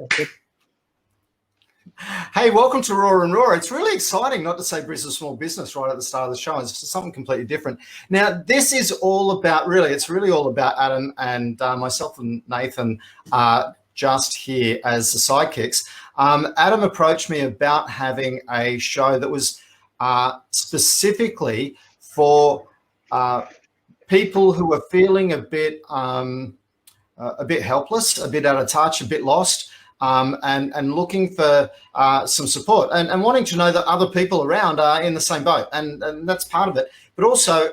That's good. Hey, welcome to Raw and Raw. It's really exciting, not to say Brisbane Small Business right at the start of the show. It's something completely different. Now, this is all about, it's really all about Adam and myself and Nathan just here as the sidekicks. Adam approached me about having a show that was specifically for people who are feeling a bit helpless, a bit out of touch, a bit lost. And looking for some support and wanting to know that other people around are in the same boat. And that's part of it, but also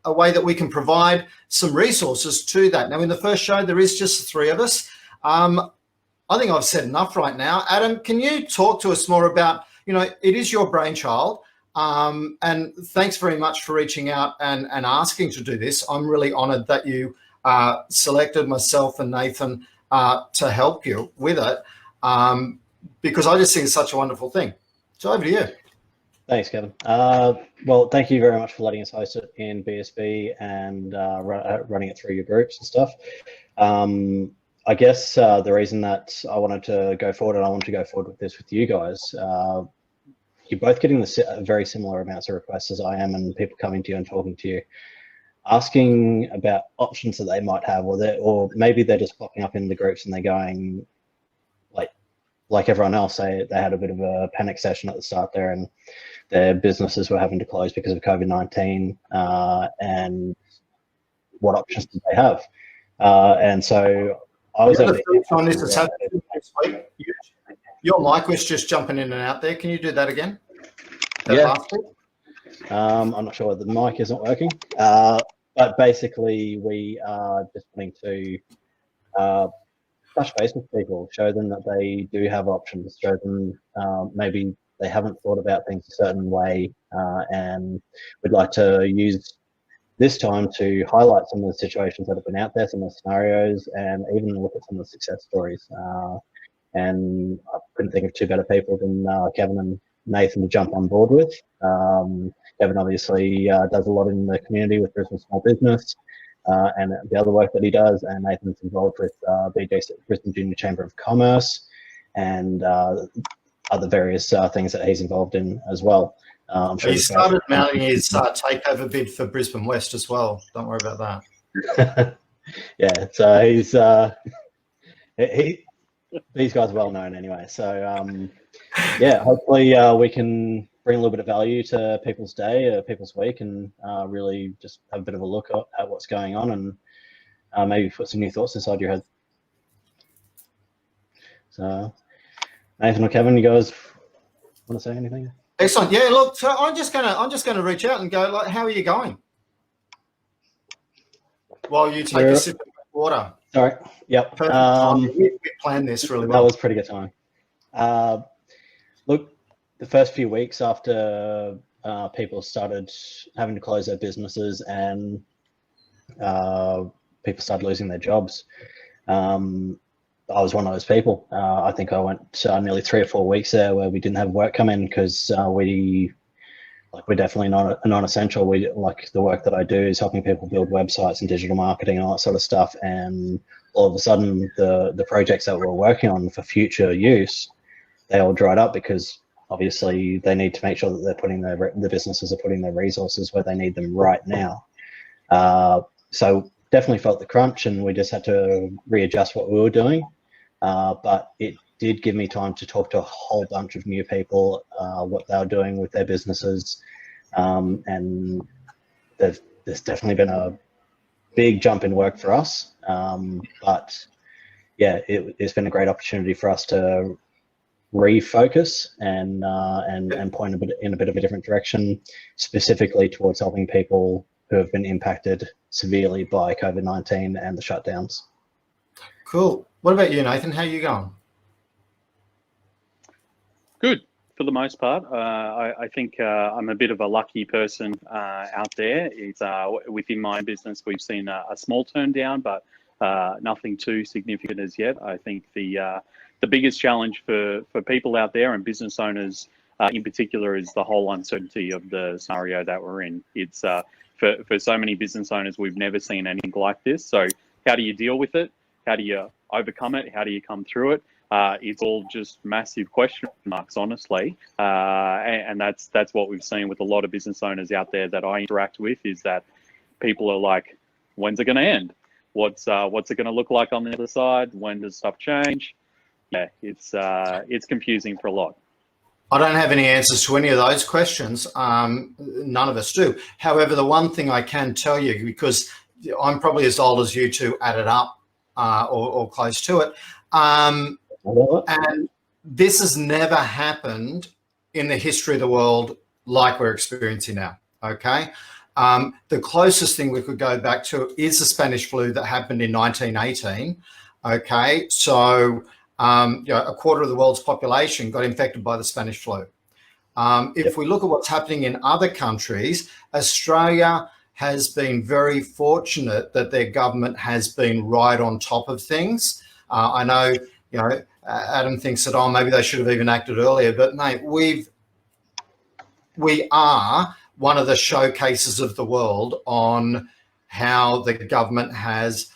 a way that we can provide some resources to that. Now, in the first show, there is just the three of us. I think I've said enough right now. Adam, can you talk to us more about, it is your brainchild. And thanks very much for reaching out and asking to do this. I'm really honored that you selected myself and Nathan to help you with it, because I just think it's such a wonderful thing. So over to you. Thanks, Kevin. Well, thank you very much for letting us host it in BSB and running it through your groups and stuff. I guess the reason that I wanted to go forward, and I want to go forward with this with you guys, you're both getting very similar amounts of requests as I am, and people coming to you and talking to you, asking about options that they might have, or maybe they're just popping up in the groups and they're going, like everyone else, they had a bit of a panic session at the start there, and their businesses were having to close because of COVID-19, and what options did they have? And so I was able to... Your mic was just jumping in and out there. Can you do that again? Yeah. I'm not sure whether the mic isn't working, but basically we are just wanting to touch base with people, show them that they do have options, show them maybe they haven't thought about things a certain way, and we'd like to use this time to highlight some of the situations that have been out there, some of the scenarios, and even look at some of the success stories. And I couldn't think of two better people than Kevin and Nathan to jump on board with. Kevin obviously does a lot in the community with Brisbane Small Business and the other work that he does, and Nathan's involved with BJ's Brisbane Junior Chamber of Commerce and other various things that he's involved in as well. I'm sure he started mounting his takeover bid for Brisbane West as well. Don't worry about that. Yeah, so these guys are well known anyway. So yeah, hopefully we can bring a little bit of value to people's day, people's week, and really just have a bit of a look at what's going on, and maybe put some new thoughts inside your head. So, Nathan or Kevin, you guys want to say anything? Excellent. Yeah. Look, so I'm just gonna reach out and go, like, how are you going? While you take a sip of water. Sorry. Yep. We planned this really well. That was pretty good time. Look, the first few weeks after people started having to close their businesses and people started losing their jobs, I was one of those people. I think I went nearly 3 or 4 weeks there where we didn't have work come in because we're definitely not a non-essential. Like the work that I do is helping people build websites and digital marketing and all that sort of stuff. And all of a sudden, the projects that we're working on for future use, they all dried up because obviously they need to make sure that they're putting the businesses are putting their resources where they need them right now. So definitely felt the crunch, and we just had to readjust what we were doing. But it did give me time to talk to a whole bunch of new people, what they were doing with their businesses. And there's definitely been a big jump in work for us. But yeah, it's been a great opportunity for us to refocus and point in a bit of a different direction, specifically towards helping people who have been impacted severely by COVID-19 and the shutdowns. Cool. What about you, Nathan? How are you going? Good, for the most part. I think I'm a bit of a lucky person out there. It's within my business, we've seen a small turn down, but nothing too significant as yet. I think the biggest challenge for people out there and business owners in particular is the whole uncertainty of the scenario that we're in. It's for so many business owners, we've never seen anything like this. So how do you deal with it? How do you overcome it? How do you come through it? it's all just massive question marks, honestly. And that's what we've seen with a lot of business owners out there that I interact with, is that people are like, when's it going to end? What's it going to look like on the other side? When does stuff change? Yeah, it's confusing for a lot. I don't have any answers to any of those questions. None of us do. However, the one thing I can tell you, because I'm probably as old as you two added up, or close to it, and this has never happened in the history of the world like we're experiencing now, okay? The closest thing we could go back to is the Spanish flu that happened in 1918, okay? So, a quarter of the world's population got infected by the Spanish flu. If we look at what's happening in other countries, Australia has been very fortunate that their government has been right on top of things. I know, Adam thinks that, maybe they should have even acted earlier, but mate, we are one of the showcases of the world on how the government has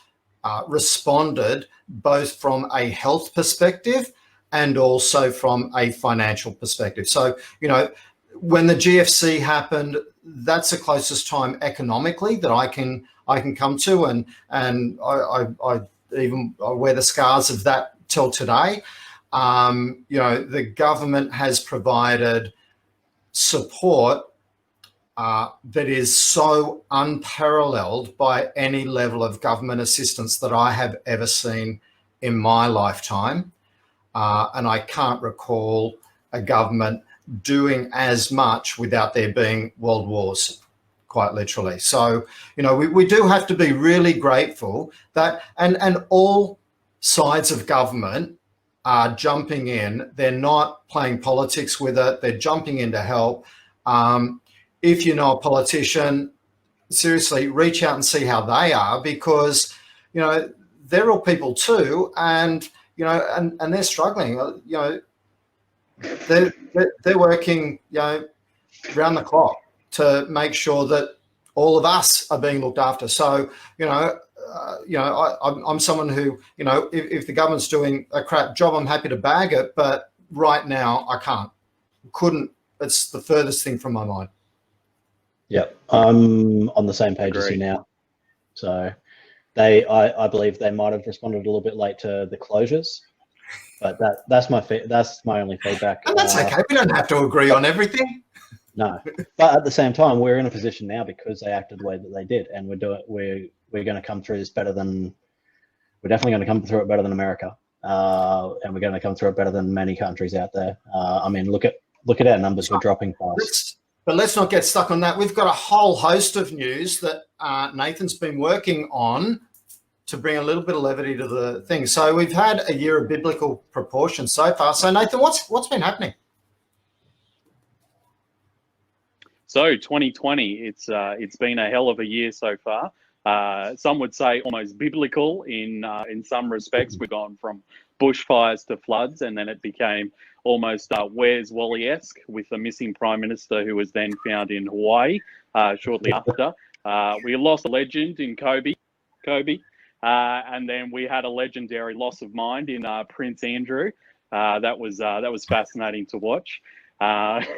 responded, both from a health perspective and also from a financial perspective. So, when the GFC happened, that's the closest time economically that I can come to, and I wear the scars of that till today. The government has provided support that is so unparalleled by any level of government assistance that I have ever seen in my lifetime. And I can't recall a government doing as much without there being world wars, quite literally. So, we do have to be really grateful that, and all sides of government are jumping in. They're not playing politics with it. They're jumping in to help. If you know a politician, seriously, reach out and see how they are, because, they're all people too, and they're struggling. They're working, round the clock to make sure that all of us are being looked after. So, I'm someone who, if the government's doing a crap job, I'm happy to bag it, but right now I couldn't. It's the furthest thing from my mind. Yeah, I'm on the same page as you now. So I believe they might have responded a little bit late to the closures, but that's my only feedback. And that's okay. We don't have to agree on everything. No, but at the same time, we're in a position now because they acted the way that they did, and we're going to come through this better than. We're definitely going to come through it better than America, and we're going to come through it better than many countries out there. Look at our numbers. We're dropping fast. But let's not get stuck on that. We've got a whole host of news that Nathan's been working on to bring a little bit of levity to the thing. So we've had a year of biblical proportion so far. So Nathan, what's been happening? So 2020, it's been a hell of a year so far. Some would say almost biblical in some respects. We've gone from bushfires to floods, and then it became almost Where's Wally-esque, with the missing Prime Minister, who was then found in Hawaii shortly after. We lost a legend in Kobe, and then we had a legendary loss of mind in Prince Andrew. That was fascinating to watch. That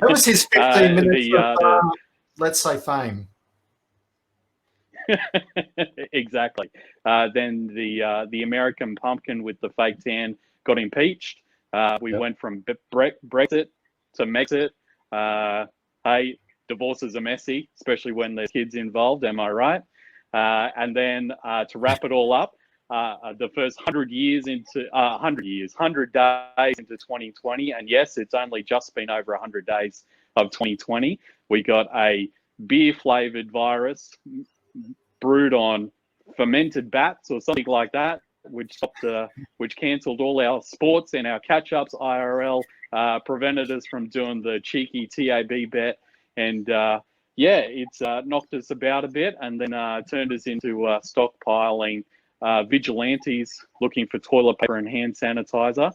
was his 15 minutes of, let's say, fame. Exactly. Then the American pumpkin with the fake tan got impeached. We went from Brexit to Mexit. Hey, divorces are messy, especially when there's kids involved. Am I right? And then to wrap it all up, the first 100 days into 2020, and yes, it's only just been over 100 days of 2020. We got a beer-flavored virus brewed on fermented bats or something like that, which cancelled all our sports and our catch-ups IRL, prevented us from doing the cheeky TAB bet, and it's knocked us about a bit, and then turned us into stockpiling vigilantes looking for toilet paper and hand sanitizer.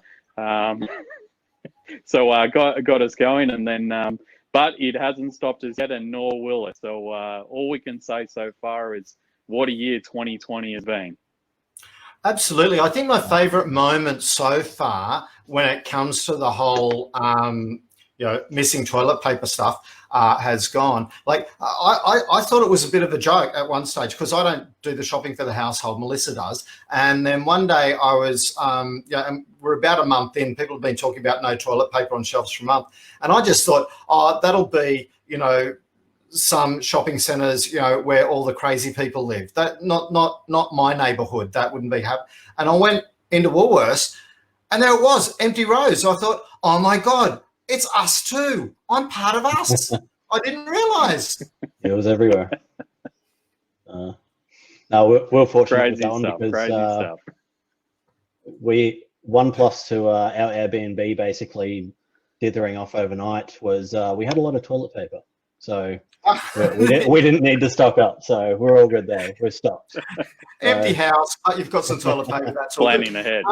So got us going, and then but it hasn't stopped us yet, and nor will it. So all we can say so far is what a year 2020 has been. Absolutely. I think my favourite moment so far when it comes to the whole, missing toilet paper stuff has gone. Like I thought it was a bit of a joke at one stage because I don't do the shopping for the household. Melissa does. And then one day I was, and we're about a month in. People have been talking about no toilet paper on shelves for a month. And I just thought, that'll be, some shopping centres, where all the crazy people live. That not my neighbourhood. That wouldn't be happening. And I went into Woolworths, and there it was, empty rows. I thought, oh my God, it's us too. I'm part of us. I didn't realise. It was everywhere. No, we're fortunate with that one because we 1+2 our Airbnb basically dithering off overnight was we had a lot of toilet paper. So we didn't need to stock up, so we're all good there. We're stocked. Empty house, but you've got some toilet paper. That's all. Planning ahead.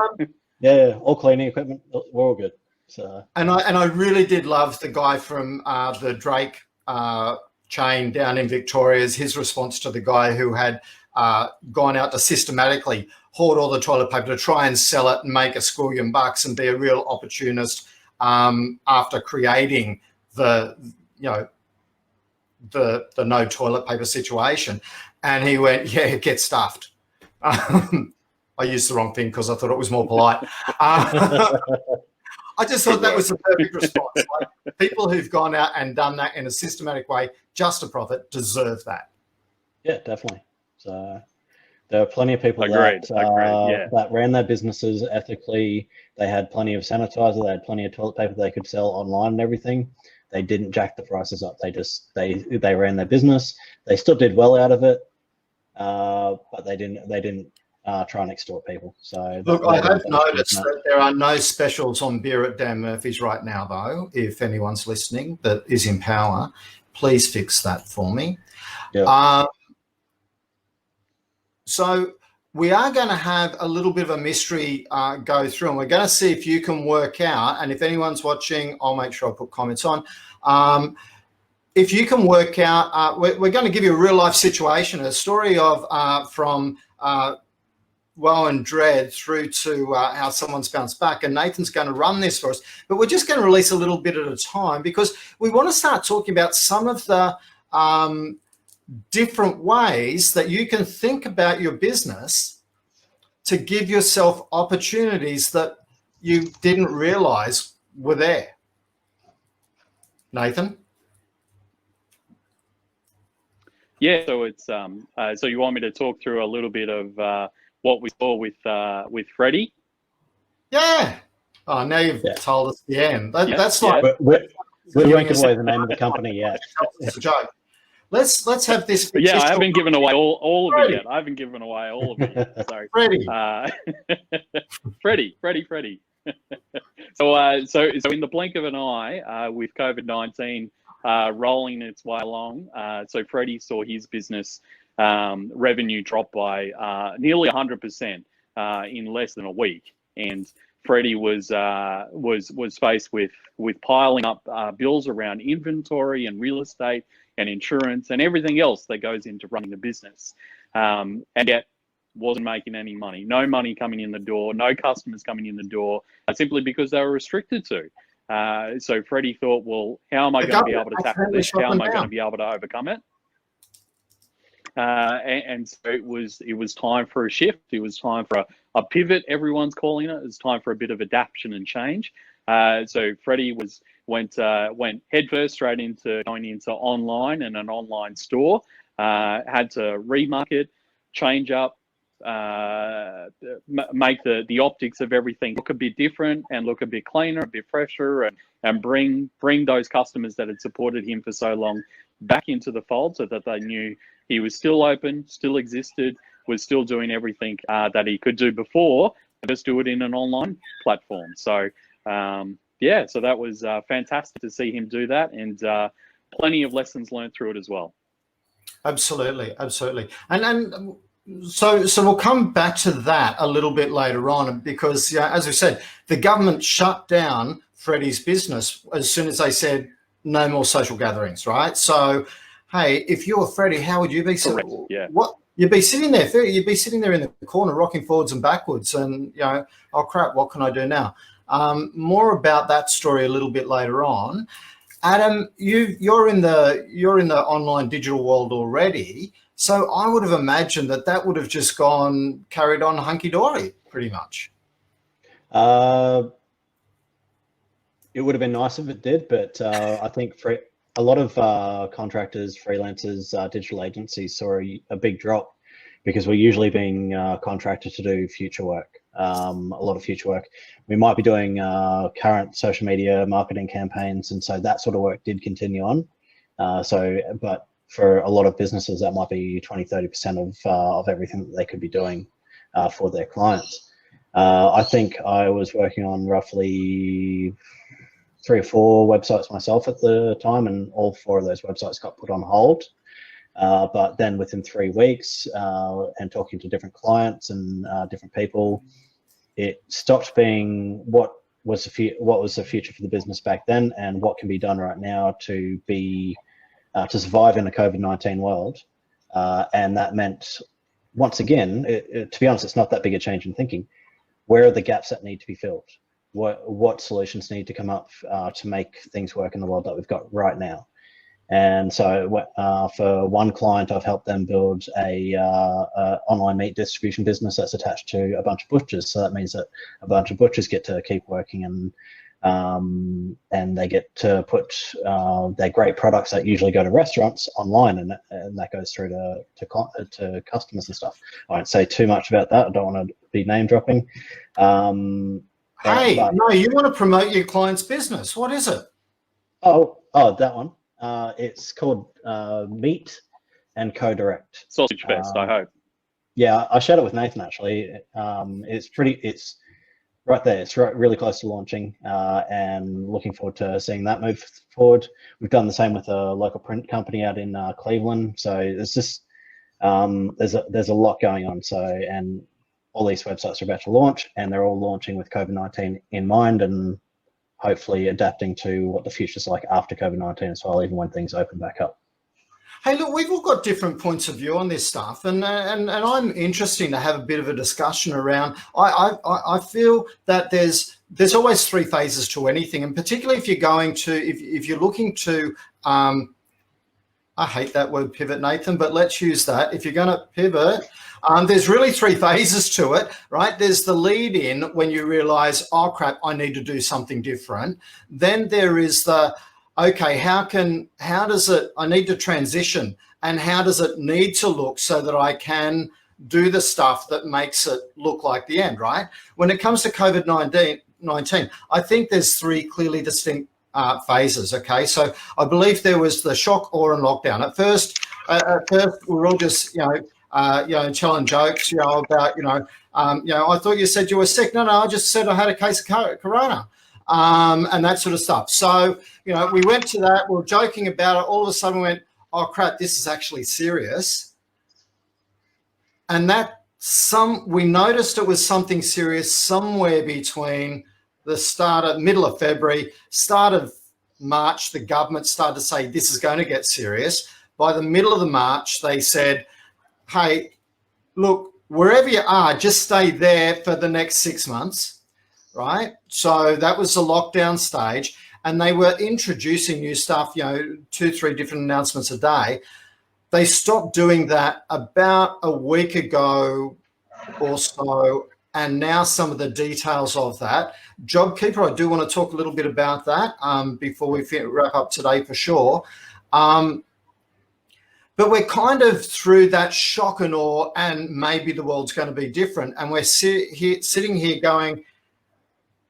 Yeah, all cleaning equipment. We're all good. So. And I really did love the guy from the Drake chain down in Victoria's. His response to the guy who had gone out to systematically hoard all the toilet paper to try and sell it and make a squillion bucks and be a real opportunist after creating the no toilet paper situation. And he went, yeah, get stuffed. I used the wrong thing because I thought it was more polite. I just thought that was the perfect response. Like, people who've gone out and done that in a systematic way just to profit deserve that. Yeah, definitely. So there are plenty of people Agreed. that ran their businesses ethically. They had plenty of sanitizer. They had plenty of toilet paper they could sell online and everything. They didn't jack the prices up. They ran their business. They still did well out of it, but they didn't try and extort people. So look, I have noticed that there are no specials on beer at Dan Murphy's right now, though. If anyone's listening that is in power, please fix that for me. Yeah. So we are going to have a little bit of a mystery go through, and we're going to see if you can work out, and if anyone's watching, I'll make sure I put comments on. If you can work out, we're going to give you a real life situation, a story of from woe and dread through to how someone's bounced back, and Nathan's going to run this for us. But we're just going to release a little bit at a time because we want to start talking about some of the different ways that you can think about your business to give yourself opportunities that you didn't realize were there. Nathan? Yeah, so it's so you want me to talk through a little bit of what we saw with Freddie? Yeah. Oh, now you've told us the end. That's like we won't give away the name of the company yet. It's a joke. Let's have this. Yeah, I haven't given away all of it yet. I haven't given away all of it yet. Sorry, Freddie. Freddie. So in the blink of an eye, with COVID-19 rolling its way along, so Freddie saw his business revenue drop by nearly 100% in less than a week, and Freddie was faced with piling up bills around inventory and real estate and insurance and everything else that goes into running the business, and yet wasn't making any money. No money coming in the door, no customers coming in the door, simply because they were restricted to. So Freddie thought, well, how am I going to be able to tackle this? How am I going to be able to overcome it? And so it was time for a shift. It was time for a pivot, everyone's calling it. It was time for a bit of adaptation and change. So Freddie went headfirst straight into going into online and an online store. Had to remarket, change up, make the optics of everything look a bit different and look a bit cleaner, a bit fresher, and bring those customers that had supported him for so long back into the fold, so that they knew he was still open, still existed, was still doing everything that he could do before, and just do it in an online platform. So so that was fantastic to see him do that, and plenty of lessons learned through it as well. Absolutely. And so we'll come back to that a little bit later on, because as we said, the government shut down Freddie's business as soon as they said no more social gatherings, right? So, hey, if you're Freddie, how would you be? Correct. Yeah. you'd be sitting there. You'd be sitting there in the corner, rocking forwards and backwards, and oh crap, what can I do now? More about that story a little bit later on. Adam, you're in the online digital world already, so I would have imagined that would have just carried on hunky dory, pretty much. It would have been nice if it did, but I think for a lot of contractors, freelancers, digital agencies saw a big drop because we're usually being contracted to do future work, a lot of future work. We might be doing current social media marketing campaigns, and so that sort of work did continue on. But for a lot of businesses, that might be 20–30% of everything that they could be doing for their clients. I think I was working on roughly 3 or 4 websites myself at the time, and all 4 of those websites got put on hold. But then within 3 weeks, and talking to different clients and different people, it stopped being what was the future for the business back then, and what can be done right now to to survive in a COVID-19 world. And that meant, once again, to be honest, it's not that big a change in thinking. Where are the gaps that need to be filled? What solutions need to come up to make things work in the world that we've got right now? And so for one client, I've helped them build a online meat distribution business that's attached to a bunch of butchers. So that means that a bunch of butchers get to keep working, and they get to put their great products that usually go to restaurants online, and that goes through to customers and stuff. I won't say too much about that. I don't want to be name dropping. Hey, no, you want to promote your client's business. What is it? Oh, that one. It's called Meat and Co-Direct. Sausage Fest, I hope. Yeah, I shared it with Nathan actually. It's right there. It's really close to launching, and looking forward to seeing that move forward. We've done the same with a local print company out in Cleveland. So it's just there's a lot going on. So, and all these websites are about to launch, and they're all launching with COVID-19 in mind, and hopefully adapting to what the future's like after COVID-19 as well, even when things open back up. Hey, look, we've all got different points of view on this stuff, and I'm interested to have a bit of a discussion around. I feel that there's always 3 phases to anything, and particularly if you're going to if you're looking to I hate that word pivot, Nathan, but let's use that. If you're going to pivot, there's really 3 phases to it, right? There's the lead in when you realize, oh crap, I need to do something different. Then there is the, okay, I need to transition, and how does it need to look so that I can do the stuff that makes it look like the end, right? When it comes to COVID-19, I think there's 3 clearly distinct phases. Okay, so I believe there was the shock, awe, and lockdown. At first we were all just telling jokes, about I thought you said you were sick. No, I just said I had a case of corona, and that sort of stuff. So we went to that. We were joking about it. All of a sudden, we went, oh crap, this is actually serious, and we noticed it was something serious somewhere between the middle of February, start of March. The government started to say this is going to get serious. By the middle of the March, they said, hey, look, wherever you are, just stay there for the next 6 months, right? So that was the lockdown stage, and they were introducing new stuff, 2-3 different announcements a day. They stopped doing that about a week ago or so, and now some of the details of that. JobKeeper, I do want to talk a little bit about that before we wrap up today for sure. But we're kind of through that shock and awe, and maybe the world's going to be different. And we're sitting here going,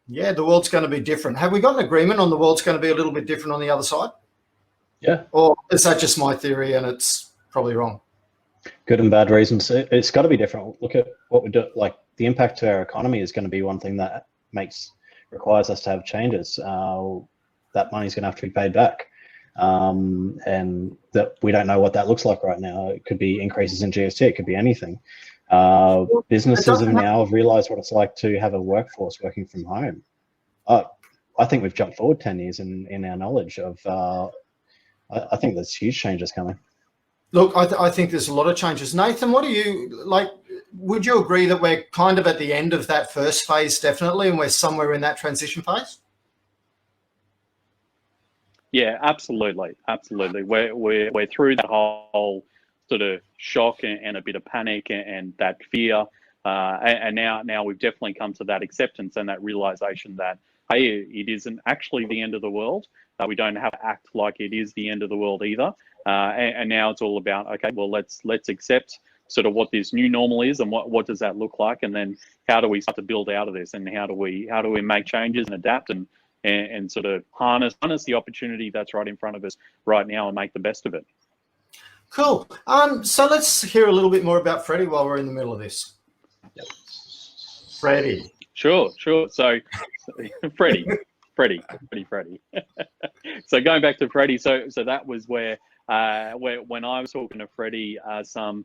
yeah, the world's going to be different. Have we got an agreement on the world's going to be a little bit different on the other side? Yeah. Or is that just my theory and it's probably wrong? Good and bad reasons. It's got to be different. Look at what we do. Like, the impact to our economy is going to be one thing that requires us to have changes. That money's going to have to be paid back. And that we don't know what that looks like right now. It could be increases in GST. It could be anything. Businesses have now realized what it's like to have a workforce working from home. I think we've jumped forward 10 years in our knowledge of, I think there's huge changes coming. Look, I think there's a lot of changes. Nathan, what do you like? Would you agree that we're kind of at the end of that first phase, definitely, and we're somewhere in that transition phase? Yeah, absolutely, absolutely. We're through that whole sort of shock and a bit of panic and that fear, and now we've definitely come to that acceptance and that realization that, hey, it isn't actually the end of the world. We don't have to act like it is the end of the world either. And now it's all about, okay, well, let's accept sort of what this new normal is and what does that look like, and then how do we start to build out of this, and how do we make changes and adapt and sort of harness the opportunity that's right in front of us right now and make the best of it. Cool. So let's hear a little bit more about Freddie while we're in the middle of this. Yep. Freddie. Sure. So Freddie. So going back to Freddie, so that was where when I was talking to Freddie some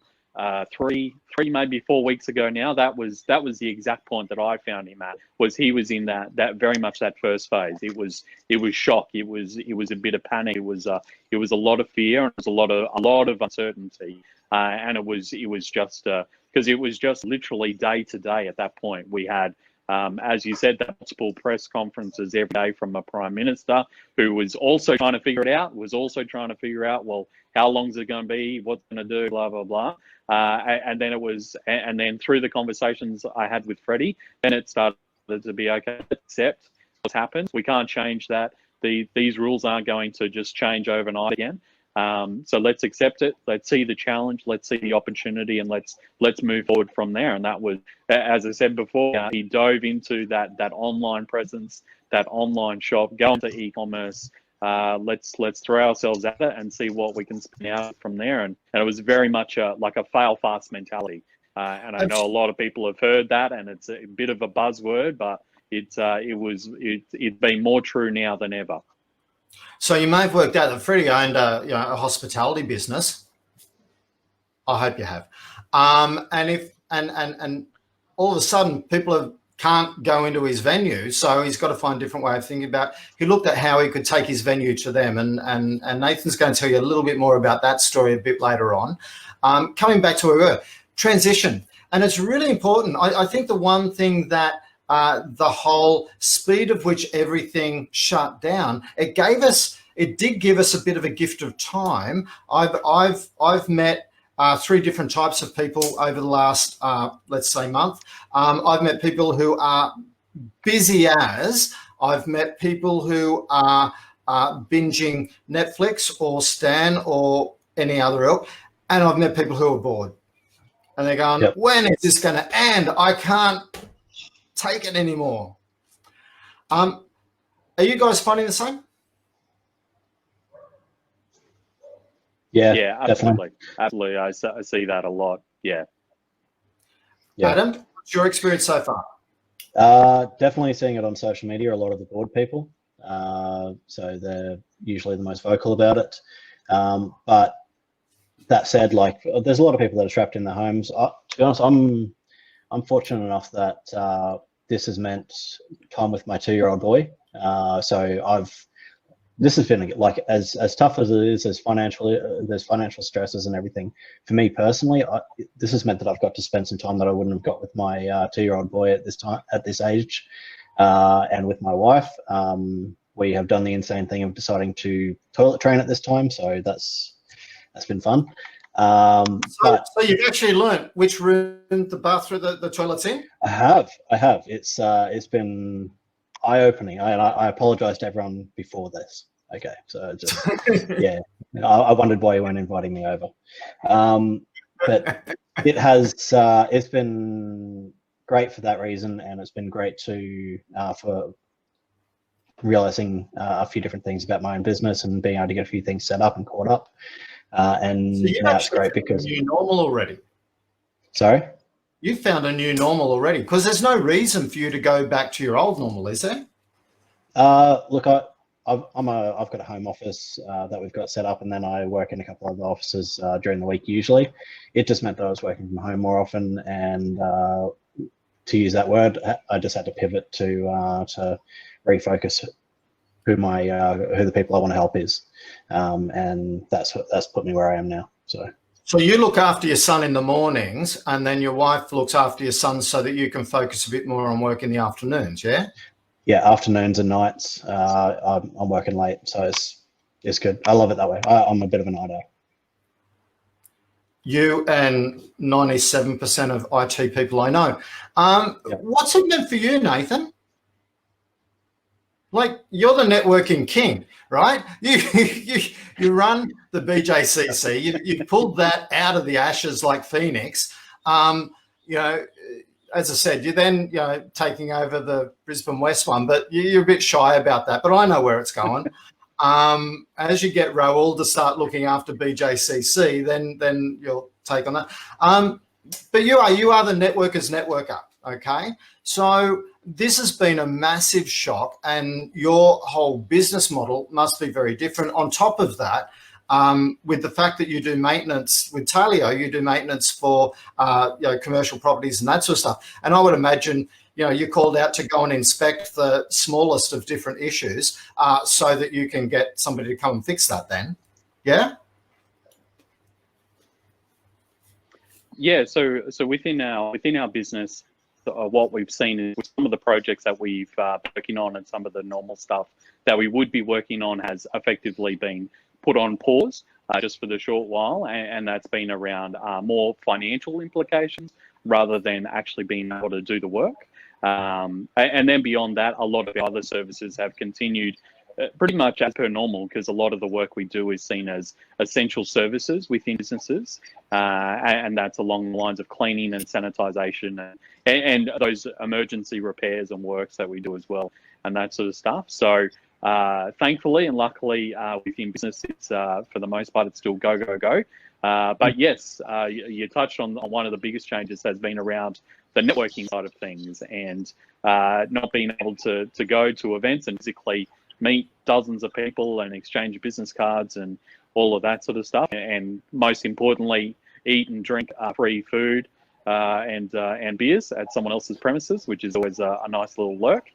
3 maybe 4 weeks ago now, that was the exact point that I found him at. Was he was in that very much that first phase. It was shock. It was a bit of panic. It was a lot of fear, and it was a lot of uncertainty, and it was just because it was just literally day to day at that point. We had, as you said, multiple press conferences every day from a prime minister who was also trying to figure it out, well, how long is it going to be, what's going to do, blah, blah, blah. And then through the conversations I had with Freddie, then it started to be, okay, accept what's happened. We can't change that. These rules aren't going to just change overnight again. So let's accept it. Let's see the challenge. Let's see the opportunity, and let's move forward from there. And that was, as I said before, he dove into that online presence, that online shop, go into e-commerce. Let's throw ourselves at it and see what we can spin out from there. And it was very much like a fail fast mentality. And I know a lot of people have heard that, and it's a bit of a buzzword, but it's been more true now than ever. So you may have worked out that Freddie owned a hospitality business. I hope you have. And all of a sudden people can't go into his venue, so he's got to find a different way of thinking about. He looked at how he could take his venue to them, and Nathan's going to tell you a little bit more about that story a bit later on. Coming back to where we were, transition, and it's really important. I think the one thing that the whole speed of which everything shut down, it did give us a bit of a gift of time. I've met 3 different types of people over the last, let's say, month. I've met people who are busy as. I've met people who are binging Netflix or Stan or any other ilk, and I've met people who are bored. And they're going, yep, when is this going to end? I can't take it anymore. Are you guys finding the same? Yeah, absolutely. Absolutely. I see that a lot. Yeah. Adam, what's your experience so far? Definitely seeing it on social media, a lot of the bored people. So they're usually the most vocal about it. But that said, like, there's a lot of people that are trapped in their homes. To be honest, I'm fortunate enough that this has meant time with my 2-year-old boy. So this has been like as tough as it is, there's financial stresses and everything. For me personally, this has meant that I've got to spend some time that I wouldn't have got with my 2-year-old boy at this age, and with my wife. We have done the insane thing of deciding to toilet train at this time, so that's been fun. So you've actually learned which room the bathroom, the toilet's in? I have. It's been eye-opening, and I apologize to everyone before this. Okay, so just yeah, I wondered why you weren't inviting me over. But it's been great for that reason, and it's been great for realizing a few different things about my own business and being able to get a few things set up and caught up. And so now it's great because new normal already. Sorry? You found a new normal already, because there's no reason for you to go back to your old normal, is there? Look, I've got a home office that we've got set up, and then I work in a couple of other offices during the week usually. It just meant that I was working from home more often, and to use that word, I just had to pivot to refocus who the people I want to help is, and that's put me where I am now. So you look after your son in the mornings, and then your wife looks after your son so that you can focus a bit more on work in the afternoons, yeah? Yeah, afternoons and nights. I'm working late, so it's good. I love it that way. I'm a bit of a night owl. You and 97% of IT people I know. Yep. What's it meant for you, Nathan? Like, you're the networking king, right? You run the BJCC. You pulled that out of the ashes like Phoenix. You know, as I said, you're then, you know, taking over the Brisbane West one, but you're a bit shy about that. But I know where it's going. As you get Raoul to start looking after BJCC, then you'll take on that. But you are the networker's networker, okay? So this has been a massive shock, and your whole business model must be very different. On top of that, with the fact that you do maintenance with Talio, you do maintenance for you know, commercial properties and that sort of stuff. And I would imagine, you know, you're called out to go and inspect the smallest of different issues so that you can get somebody to come and fix that then. Yeah? Yeah, so within our business, what we've seen is with some of the projects that we've been working on and some of the normal stuff that we would be working on has effectively been put on pause just for the short while, and that's been around more financial implications rather than actually being able to do the work. And then beyond that, a lot of the other services have continued pretty much as per normal, because a lot of the work we do is seen as essential services within businesses, and that's along the lines of cleaning and sanitization and those emergency repairs and works that we do as well, and that sort of stuff. So thankfully and luckily within business, it's for the most part, it's still go. But yes, you touched on one of the biggest changes has been around the networking side of things, and not being able to go to events and physically meet dozens of people and exchange business cards and all of that sort of stuff. And most importantly, eat and drink free food and beers at someone else's premises, which is always a nice little lurk.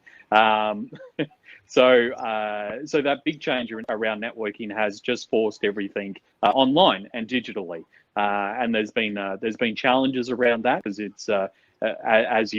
So that big change around networking has just forced everything online and digitally. And there's been challenges around that, because it's as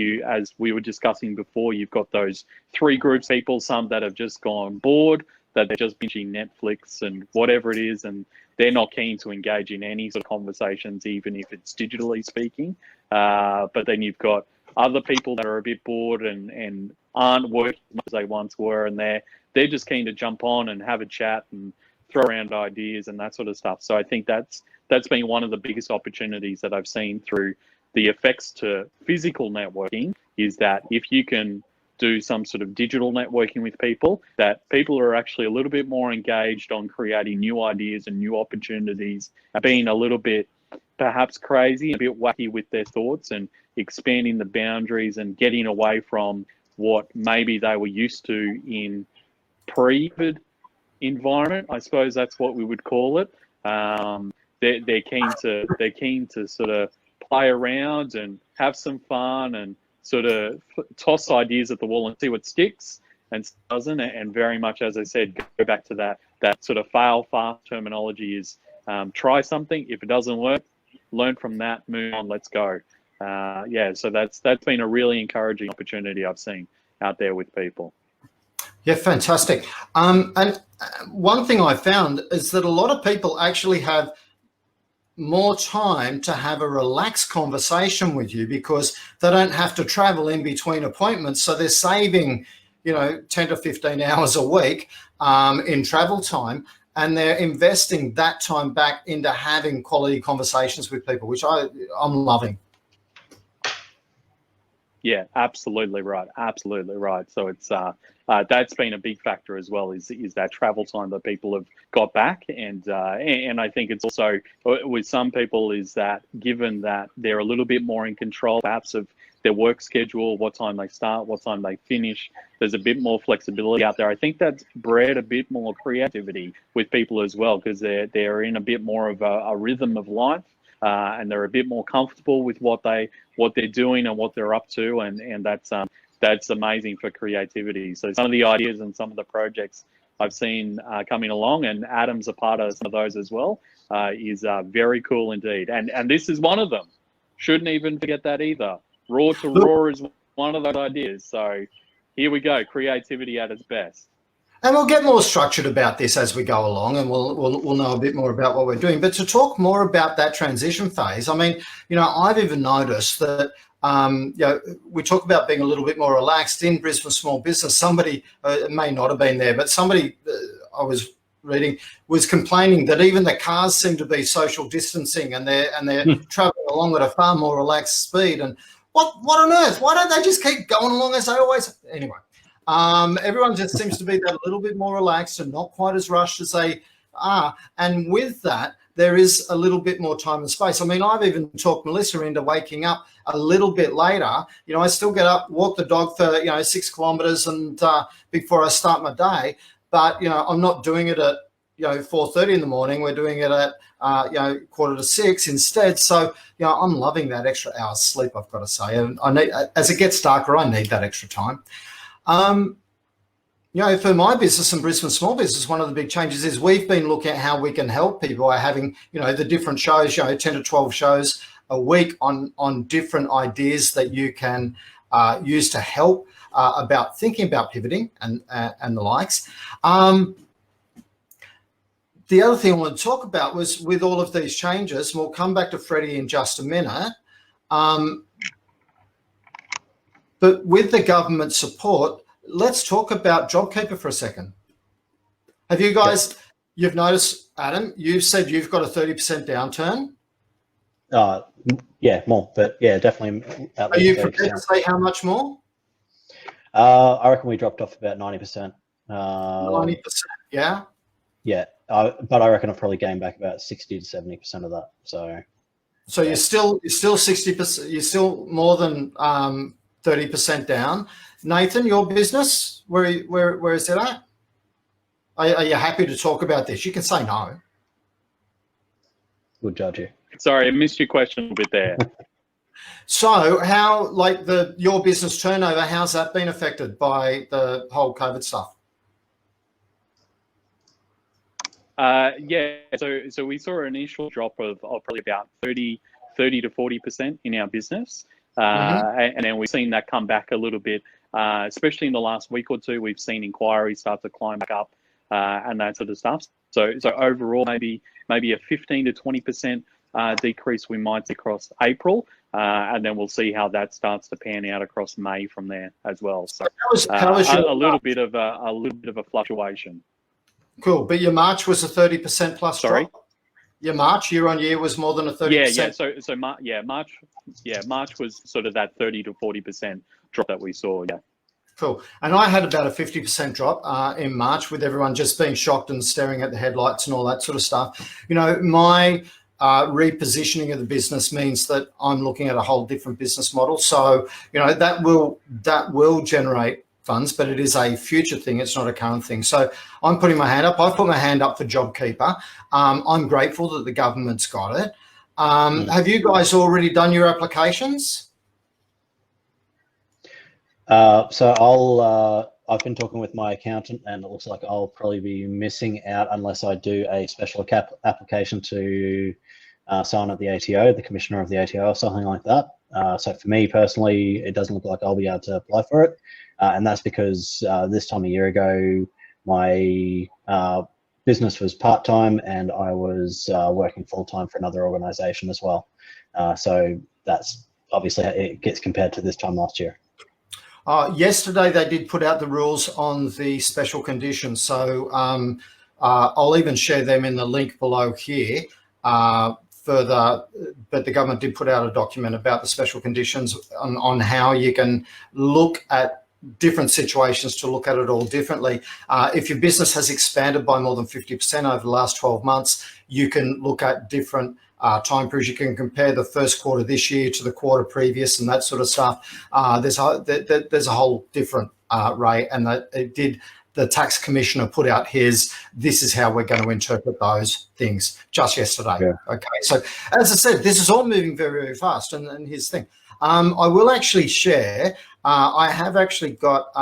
we were discussing before, you've got those three groups of people, some that have just gone bored, that they're just binging Netflix and whatever it is, and they're not keen to engage in any sort of conversations, even if it's digitally speaking. But then you've got other people that are a bit bored and aren't working as much as they once were, and they're just keen to jump on and have a chat and throw around ideas and that sort of stuff. So I think that's been one of the biggest opportunities that I've seen through the effects to physical networking, is that if you can do some sort of digital networking with people, that people are actually a little bit more engaged on creating new ideas and new opportunities, and being a little bit perhaps crazy, a bit wacky with their thoughts, and expanding the boundaries and getting away from what maybe they were used to in pre-COVID environment. I suppose that's what we would call it. They're keen to sort of play around and have some fun and sort of toss ideas at the wall and see what sticks and doesn't. And very much, as I said, go back to that sort of fail fast terminology is try something. If it doesn't work, learn from that, move on, let's go. Yeah, so that's been a really encouraging opportunity I've seen out there with people. Yeah, fantastic. And one thing I found is that a lot of people actually have more time to have a relaxed conversation with you, because they don't have to travel in between appointments. So they're saving, 10 to 15 hours a week in travel time, and they're investing that time back into having quality conversations with people, which I'm loving. Yeah, absolutely right. Absolutely right. So it's that's been a big factor as well, is that travel time that people have got back, and I think it's also with some people is that given that they're a little bit more in control perhaps of their work schedule, what time they start, what time they finish, there's a bit more flexibility out there. I think that's bred a bit more creativity with people as well, because they're in a bit more of a rhythm of life. And they're a bit more comfortable with what they're doing and what they're up to, and that's amazing for creativity. So some of the ideas and some of the projects I've seen coming along, and Adam's a part of some of those as well, is very cool indeed. And this is one of them. Shouldn't even forget that either. Raw to Raw is one of those ideas. So here we go, creativity at its best. And we'll get more structured about this as we go along, and we'll know a bit more about what we're doing. But to talk more about that transition phase, I mean, I've even noticed that, we talk about being a little bit more relaxed in Brisbane small business. Somebody, it may not have been there, but somebody I was reading was complaining that even the cars seem to be social distancing, and they're traveling along at a far more relaxed speed. And what on earth? Why don't they just keep going along as they always? Anyway. Everyone just seems to be that little bit more relaxed and not quite as rushed as they are. And with that, there is a little bit more time and space. I mean, I've even talked Melissa into waking up a little bit later. I still get up, walk the dog for, 6 kilometres and before I start my day. But, I'm not doing it at, 4:30 in the morning. We're doing it at, 5:45 instead. So, I'm loving that extra hour's sleep, I've got to say. And I need, as it gets darker, I need that extra time. For my business and Brisbane small business, one of the big changes is we've been looking at how we can help people by having, the different shows, 10 to 12 shows a week on different ideas that you can use to help about thinking about pivoting and the likes. The other thing I want to talk about was with all of these changes, and we'll come back to Freddie in just a minute, but with the government support, let's talk about JobKeeper for a second. Have you guys, you've noticed, Adam, you've said you've got a 30% downturn? Yeah, more, but yeah, definitely. Are you prepared to say how much more? I reckon we dropped off about 90%. 90%, yeah? Yeah, but I reckon I've probably gained back about 60 to 70% of that. So you're still 60%, you're still more than 30% down. Nathan, your business, where is it at? Are you happy to talk about this? You can say no. We'll judge you. Sorry, I missed your question a little bit there. So how, your business turnover, how's that been affected by the whole COVID stuff? So we saw an initial drop of probably about 30 to 40% in our business. And then we've seen that come back a little bit, especially in the last week or two. We've seen inquiries start to climb back up and that sort of stuff. So overall, maybe a 15 to 20% decrease we might see across April, and then we'll see how that starts to pan out across May from there as well. So a little bit of a fluctuation. Cool, but your March was a 30% plus drop. Your March year on year was more than a 30%. Yeah. March was sort of that 30 to 40% drop that we saw. Yeah. Cool. And I had about a 50% drop in March, with everyone just being shocked and staring at the headlights and all that sort of stuff. My repositioning of the business means that I'm looking at a whole different business model. So, that will generate funds, but it is a future thing. It's not a current thing. So I'm putting my hand up. I put my hand up for JobKeeper. I'm grateful that the government's got it. Have you guys already done your applications? So I've been talking with my accountant, and it looks like I'll probably be missing out unless I do a special application to sign at the ATO, the commissioner of the ATO, or something like that. So for me personally, it doesn't look like I'll be able to apply for it. And that's because this time a year ago, my business was part-time and I was working full-time for another organization as well. So that's obviously how it gets compared to this time last year. Yesterday, they did put out the rules on the special conditions. So I'll even share them in the link below here. But the government did put out a document about the special conditions on how you can look at different situations, to look at it all differently. If your business has expanded by more than 50% over the last 12 months, you can look at different time periods. You can compare the first quarter this year to the quarter previous and that sort of stuff. There's a whole different rate, and the tax commissioner put out this is how we're going to interpret those things just yesterday. Yeah. Okay, so as I said, this is all moving very, very fast. And here's the thing. I will actually share, I have actually got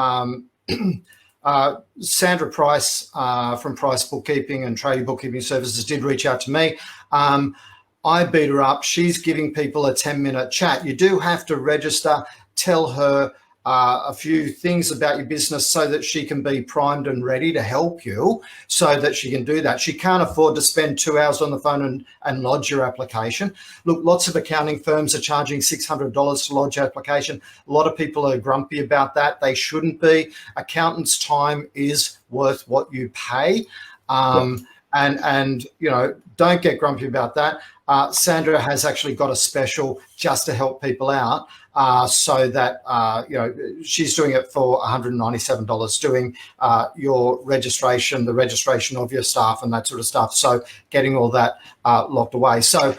Sandra Price from Price Bookkeeping and Tradie Bookkeeping Services did reach out to me. I beat her up. She's giving people a 10-minute chat. You do have to register, tell her a few things about your business so that she can be primed and ready to help you, so that she can do that. She can't afford to spend 2 hours on the phone and lodge your application. Look, lots of accounting firms are charging $600 to lodge your application. A lot of people are grumpy about that. They shouldn't be. Accountants' time is worth what you pay. And you know, don't get grumpy about that. Sandra has actually got a special just to help people out, so that you know, she's doing it for $197, doing your registration, the registration of your staff and that sort of stuff. So getting all that locked away. So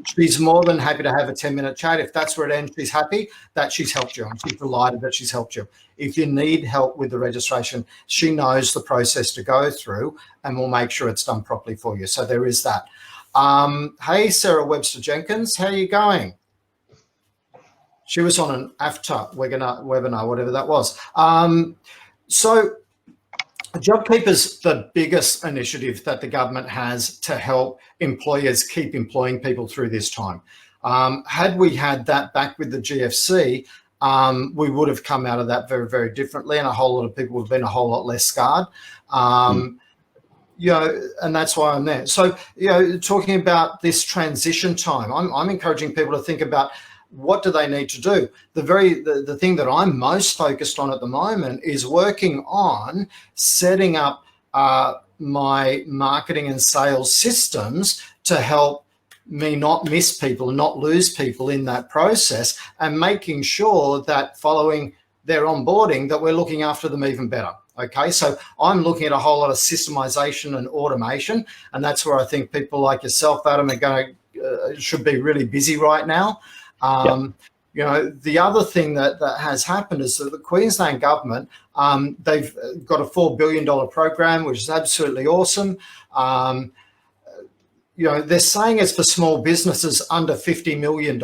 she's more than happy to have a 10-minute chat. If that's where it ends, she's happy that she's helped you, and she's delighted that she's helped you. If you need help with the registration, she knows the process to go through, and we'll make sure it's done properly for you. So there is that. Hey, Sarah Webster Jenkins, how are you going? She was on an AFTA webinar, whatever that was. So JobKeeper's the biggest initiative that the government has to help employers keep employing people through this time. Had we had that back with the GFC, we would have come out of that very, very differently, and a whole lot of people would have been a whole lot less scarred. You know, and that's why I'm there. So, you know, talking about this transition time, I'm encouraging people to think about what do they need to do. The thing that I'm most focused on at the moment is working on setting up my marketing and sales systems to help me not miss people and not lose people in that process, and making sure that following their onboarding that we're looking after them even better. Okay, so I'm looking at a whole lot of systemization and automation, and that's where I think people like yourself, Adam, are going to should be really busy right now. You know, the other thing that has happened is that the Queensland government, they've got a $4 billion program, which is absolutely awesome. You know, they're saying it's for small businesses under $50 million.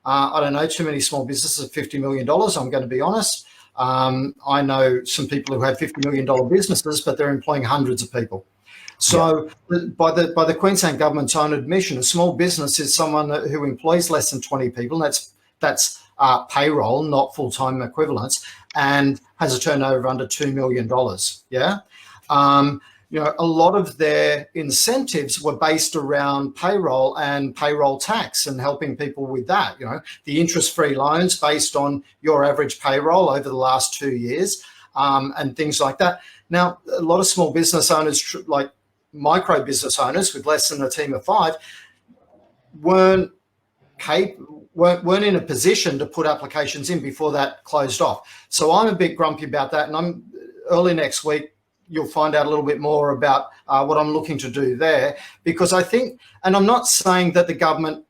I don't know too many small businesses at $50 million, I'm going to be honest. I know some people who have $50 million businesses, but they're employing hundreds of people. So by the Queensland government's own admission, a small business is someone who employs less than 20 people. That's payroll, not full-time equivalents, and has a turnover under $2 million. Yeah. You know, a lot of their incentives were based around payroll and payroll tax and helping people with that. You know, the interest-free loans based on your average payroll over the last 2 years, and things like that. Now, a lot of small business owners, like micro business owners with less than a team of 5, weren't in a position to put applications in before that closed off. So I'm a bit grumpy about that, and I'm early next week. You'll find out a little bit more about what I'm looking to do there, because I think, and I'm not saying that the government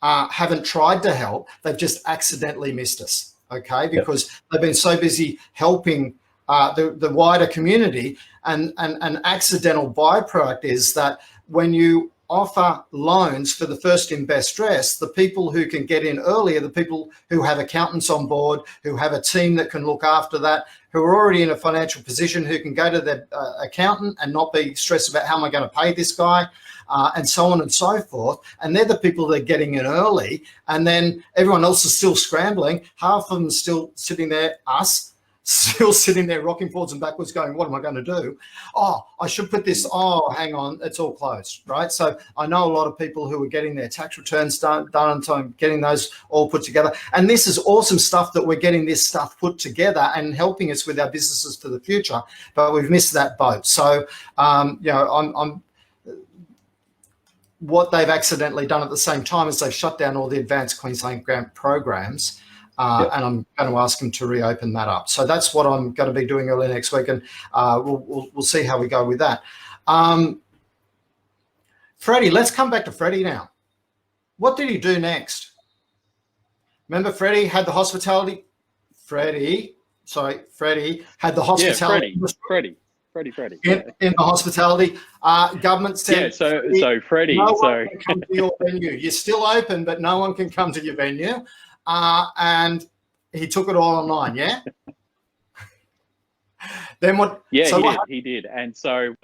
haven't tried to help, they've just accidentally missed us, okay? Because they've been so busy helping the wider community, and an accidental byproduct is that when you offer loans for the first in best dress, the people who can get in earlier, the people who have accountants on board, who have a team that can look after that, who are already in a financial position, who can go to their accountant and not be stressed about how am I going to pay this guy, and so on and so forth. And they're the people that are getting in early, and then everyone else is still scrambling. Half of them still sitting there, still sitting there rocking forwards and backwards going, what am I going to do? Oh, I should put this. Oh, hang on, it's all closed, right? So I know a lot of people who are getting their tax returns done on time, getting those all put together. And this is awesome stuff that we're getting this stuff put together and helping us with our businesses for the future, but we've missed that boat. So, you know, what they've accidentally done at the same time is they've shut down all the advanced Queensland grant programs. And I'm going to ask them to reopen that up. So that's what I'm going to be doing early next week, and we'll see how we go with that. Freddie, let's come back to Freddie now. What did he do next? Remember, Freddie had the hospitality. Freddie had the hospitality. Freddie. In the hospitality, government said. Yeah. So Freddie. No one can come to your venue. You're still open, but no one can come to your venue. And he took it all online, yeah? Then what? Yeah, so he what did. He did. And so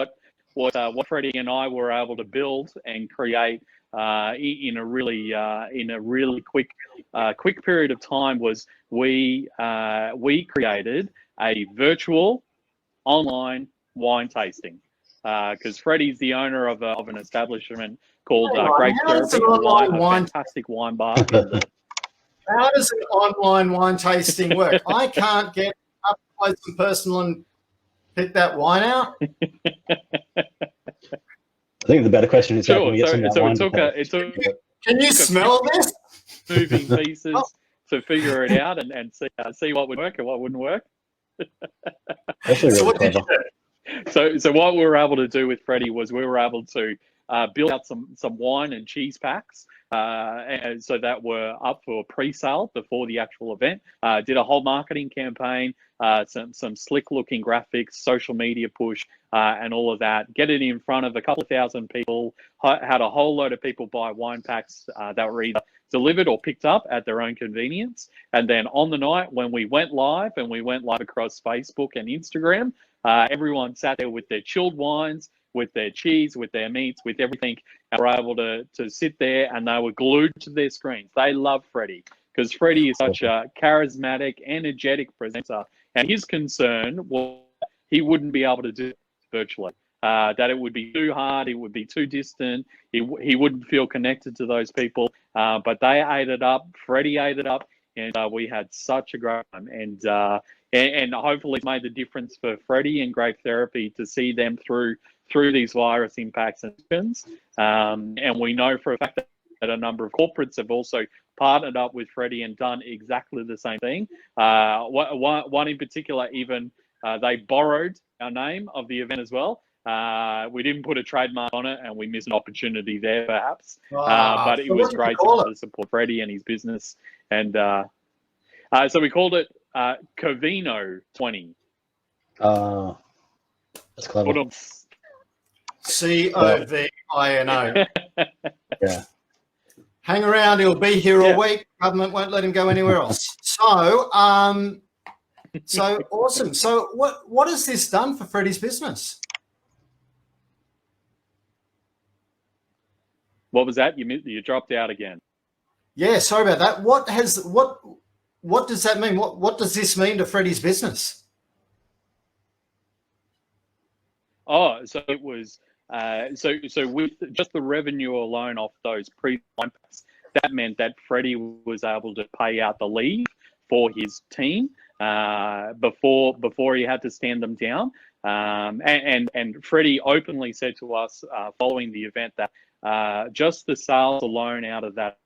what Freddie and I were able to build and create in a really quick period of time was we created a virtual online wine tasting, because Freddie's the owner of an establishment called Grape Therapy, a fantastic wine bar. How does an online wine tasting work? I can't get up close and personal and pick that wine out. I think the better question is, how can we get some of that wine? Can you smell this? Moving pieces to figure it out and see what would work and what wouldn't work. Actually, So really what did clever. you do? So what we were able to do with Freddie was we were able to build out some wine and cheese packs, and so that were up for pre-sale before the actual event. Did a whole marketing campaign, some slick looking graphics, social media push, and all of that. Get it in front of a couple of thousand people. Had a whole load of people buy wine packs that were either delivered or picked up at their own convenience. And then on the night when we went live, across Facebook and Instagram, everyone sat there with their chilled wines, with their cheese, with their meats, with everything, and were able to sit there, and they were glued to their screens. They love Freddie because Freddie is such a charismatic, energetic presenter, and his concern was he wouldn't be able to do it virtually. That it would be too hard, it would be too distant, he wouldn't feel connected to those people. But they ate it up, Freddie ate it up, and we had such a great time. And hopefully it's made the difference for Freddie and Grape Therapy to see them through these virus impacts and trends. And we know for a fact that a number of corporates have also partnered up with Freddie and done exactly the same thing. One in particular, even they borrowed our name of the event as well. We didn't put a trademark on it, and we missed an opportunity there, perhaps. But it was great to support Freddie and his business. And so we called it Covino 20. That's clever. Covino. Yeah. Hang around, he'll be here all week. Government won't let him go anywhere else. So awesome. So what has this done for Freddie's business? What was that? You dropped out again. Yeah, sorry about that. What does that mean? What does this mean to Freddie's business? Oh, so it was so with just the revenue alone off those pre-wine packs, that meant that Freddie was able to pay out the leave for his team before he had to stand them down. And Freddie openly said to us following the event that just the sales alone out of that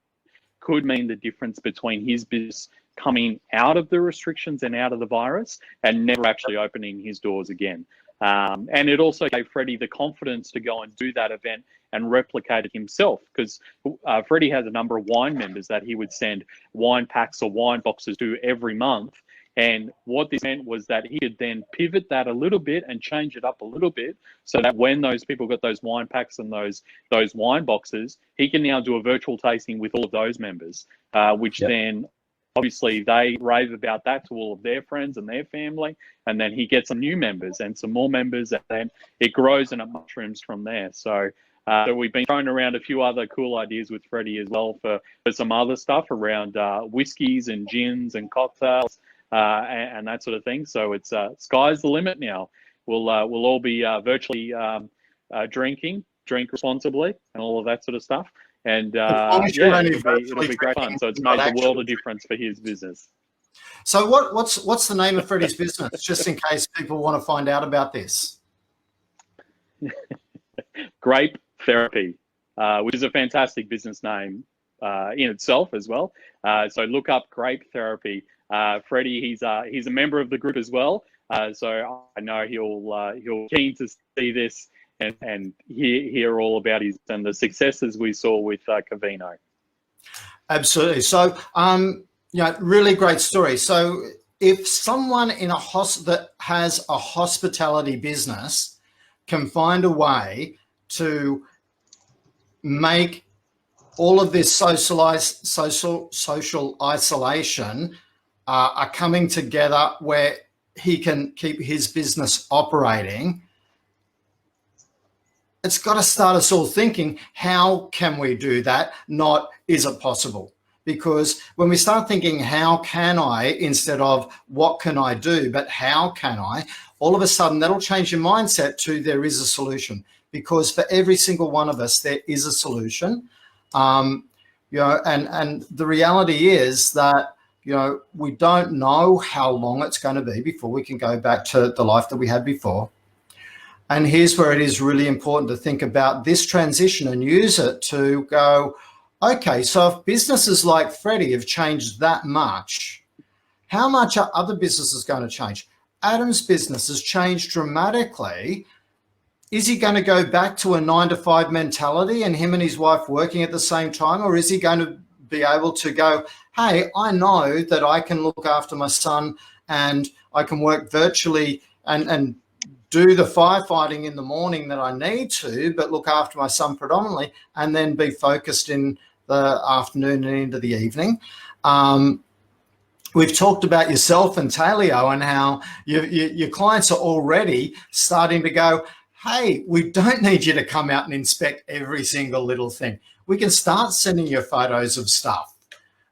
could mean the difference between his business coming out of the restrictions and out of the virus and never actually opening his doors again. And it also gave Freddie the confidence to go and do that event and replicate it himself, because Freddie has a number of wine members that he would send wine packs or wine boxes to every month. And what this meant was that he could then pivot that a little bit and change it up a little bit, so that when those people got those wine packs and those wine boxes, he can now do a virtual tasting with all of those members, which then obviously they rave about that to all of their friends and their family, and then he gets some new members and some more members, and then it grows and it mushrooms from there. So we've been throwing around a few other cool ideas with Freddie as well for some other stuff around whiskeys and gins and cocktails and that sort of thing. So it's sky's the limit now. We'll all be virtually drink responsibly and all of that sort of stuff. And it'll be great fun. So it's made the world a difference for his business. So what's the name of Freddie's business, just in case people want to find out about this? Grape Therapy, which is a fantastic business name in itself as well. So look up Grape Therapy. Freddie, he's a member of the group as well. So I know he'll keen to see this and hear all about his and the successes we saw with Covino. Absolutely. So really great story. So if someone in that has a hospitality business can find a way to make all of this social isolation are coming together, where he can keep his business operating, it's got to start us all thinking, how can we do that? Not, is it possible? Because when we start thinking, how can I, instead of what can I do, but how can I, all of a sudden that'll change your mindset to there is a solution. Because for every single one of us, there is a solution. You know, and the reality is that, you know, we don't know how long it's going to be before we can go back to the life that we had before. And here's where it is really important to think about this transition and use it to go, okay, so if businesses like Freddie have changed that much, how much are other businesses going to change? Adam's business has changed dramatically. Is he going to go back to a 9-to-5 mentality and him and his wife working at the same time? Or is he going to be able to go, hey, I know that I can look after my son and I can work virtually and do the firefighting in the morning that I need to, but look after my son predominantly, and then be focused in the afternoon and into the evening. We've talked about yourself and Talio and how your clients are already starting to go, hey, we don't need you to come out and inspect every single little thing. We can start sending you photos of stuff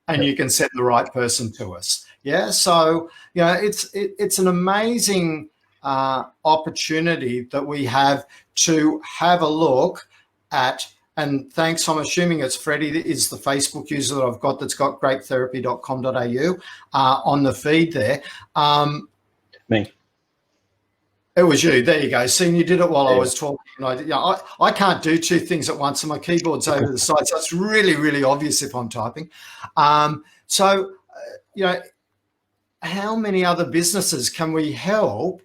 and you can send the right person to us. Yeah, so, you know, it's an amazing opportunity that we have to have a look at. And thanks, I'm assuming it's Freddie that is the Facebook user that I've got that's got grapetherapy.com.au on the feed there. Me. It was you. There you go. See, you did it while I was talking. I can't do two things at once, and my keyboard's over the side, so it's really, really obvious if I'm typing. You know, how many other businesses can we help